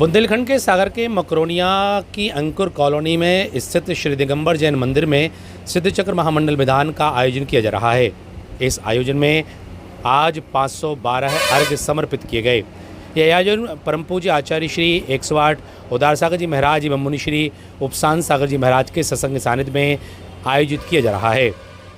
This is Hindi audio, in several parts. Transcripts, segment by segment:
बुंदेलखंड के सागर के मकरोनिया की अंकुर कॉलोनी में स्थित श्री दिगंबर जैन मंदिर में सिद्धचक्र महामंडल विधान का आयोजन किया जा रहा है। इस आयोजन में आज 512 अर्घ्य समर्पित किए गए। यह आयोजन परम पूज्य आचार्य श्री 108 उदार सागर जी महाराज एवं मुनि श्री उपशांत सागर जी महाराज के सत्संग सानिध्य में आयोजित किया जा रहा है।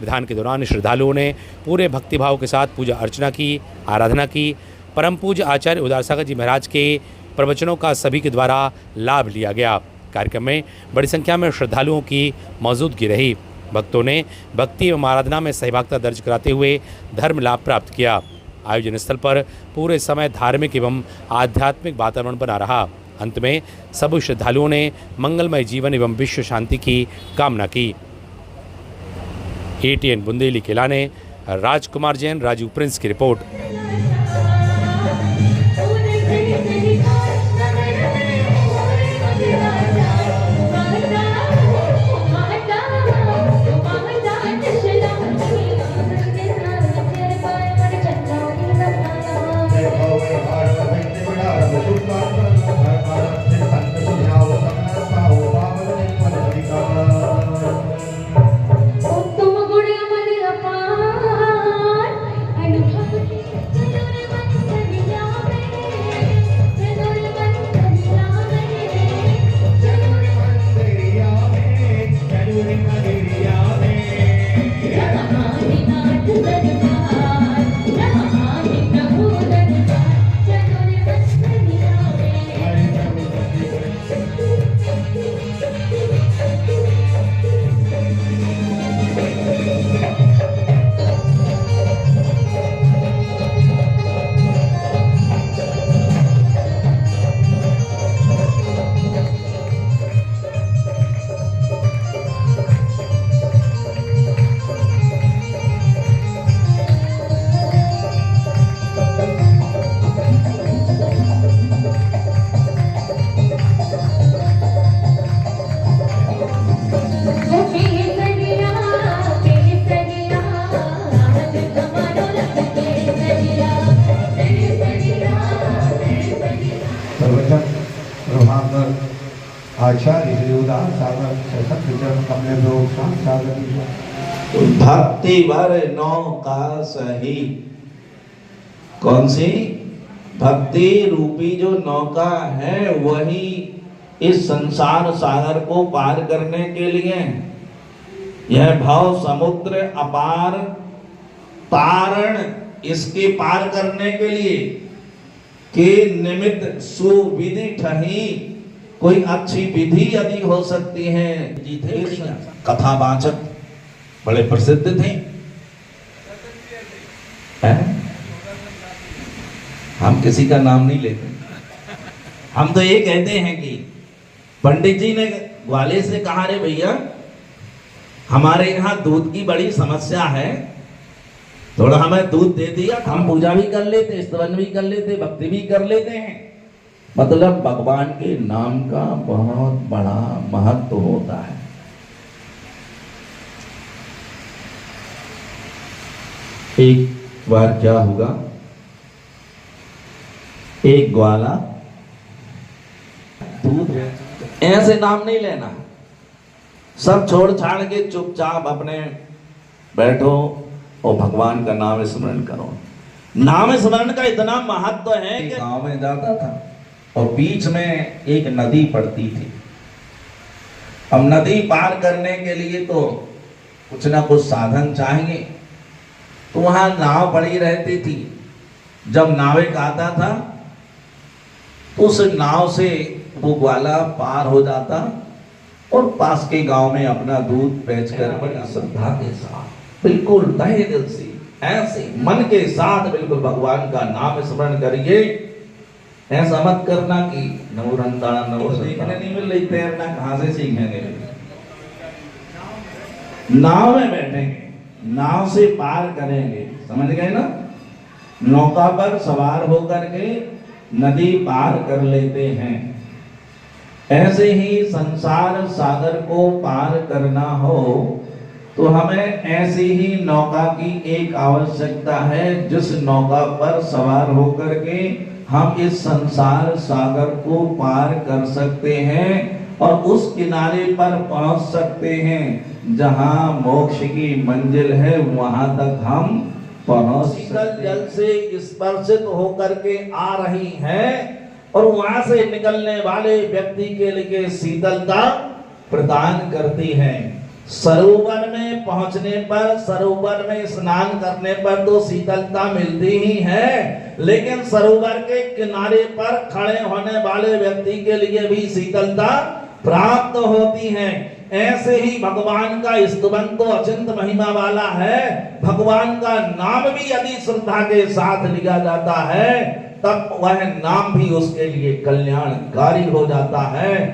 विधान के दौरान श्रद्धालुओं ने पूरे भक्तिभाव के साथ पूजा अर्चना की, आराधना की। परम पूज्य आचार्य उदार सागर जी महाराज के प्रवचनों का सभी के द्वारा लाभ लिया गया। कार्यक्रम में बड़ी संख्या में श्रद्धालुओं की मौजूदगी रही। भक्तों ने भक्ति एवं आराधना में सहभागिता दर्ज कराते हुए धर्म लाभ प्राप्त किया। आयोजन स्थल पर पूरे समय धार्मिक एवं आध्यात्मिक वातावरण बना रहा। अंत में सभी श्रद्धालुओं ने मंगलमय जीवन एवं विश्व शांति की कामना की। ATN बुंदेली के लाने राजकुमार जैन, राजू प्रिंस की रिपोर्ट। आचार्य उदार सागर भक्ति भर नौका सही। कौन सी भक्ति रूपी जो नौका है वही इस संसार सागर को पार करने के लिए, यह भव समुद्र अपार तारण इसके पार करने के लिए के निमित्त सुविधि ठही। कोई अच्छी विधि यदि हो सकती है। जी थे कथावाचक, बड़े प्रसिद्ध थे। हम किसी का नाम नहीं लेते, हम तो ये कहते हैं कि पंडित जी ने ग्वाले से कहा, रे भैया हमारे यहाँ दूध की बड़ी समस्या है, थोड़ा हमें दूध दे दिया, हम पूजा भी कर लेते, स्तवन भी कर लेते, भक्ति भी कर लेते हैं। मतलब भगवान के नाम का बहुत बड़ा महत्व होता है। एक बार क्या हुआ, एक ग्वाला दूध, ऐसे नाम नहीं लेना, सब छोड़ छाड़ के चुपचाप अपने बैठो और भगवान का नाम स्मरण करो। नाम स्मरण का इतना महत्व है कि गांव में जाता था और बीच में एक नदी पड़ती थी। अब नदी पार करने के लिए तो कुछ ना कुछ साधन चाहिए, तो वहां नाव पड़ी रहती थी। जब नाविक आता था तो उस नाव से वो ग्वाला पार हो जाता और पास के गांव में अपना दूध बेचकर बड़ी श्रद्धा के साथ, बिल्कुल तहे दिल से, ऐसे मन के साथ बिल्कुल भगवान का नाम स्मरण करिए। ऐसा मत करना कि नवरंता सीखने नहीं मिल रही, तैरना कहां से सीखेंगे। नाव में बैठेंगे, नाव से पार करेंगे, समझ गए ना। नौका पर सवार होकर के नदी पार कर लेते हैं। ऐसे ही संसार सागर को पार करना हो तो हमें ऐसी ही नौका की एक आवश्यकता है जिस नौका पर सवार होकर के हम इस संसार सागर को पार कर सकते हैं और उस किनारे पर पहुंच सकते हैं जहां मोक्ष की मंजिल है, वहां तक हम पहुंच शीतल जल से स्पर्शित होकर के आ रही है और वहां से निकलने वाले व्यक्ति के लिए शीतलता प्रदान करती है। सरोवर में पहुंचने पर, सरोवर में स्नान करने पर तो शीतलता मिलती ही है, लेकिन सरोवर के किनारे पर खड़े होने वाले व्यक्ति के लिए भी शीतलता प्राप्त होती है। ऐसे ही भगवान का स्तुवन तो अचिंत महिमा वाला है। भगवान का नाम भी यदि श्रद्धा के साथ लिया जाता है तब वह नाम भी उसके लिए कल्याणकारी हो जाता है।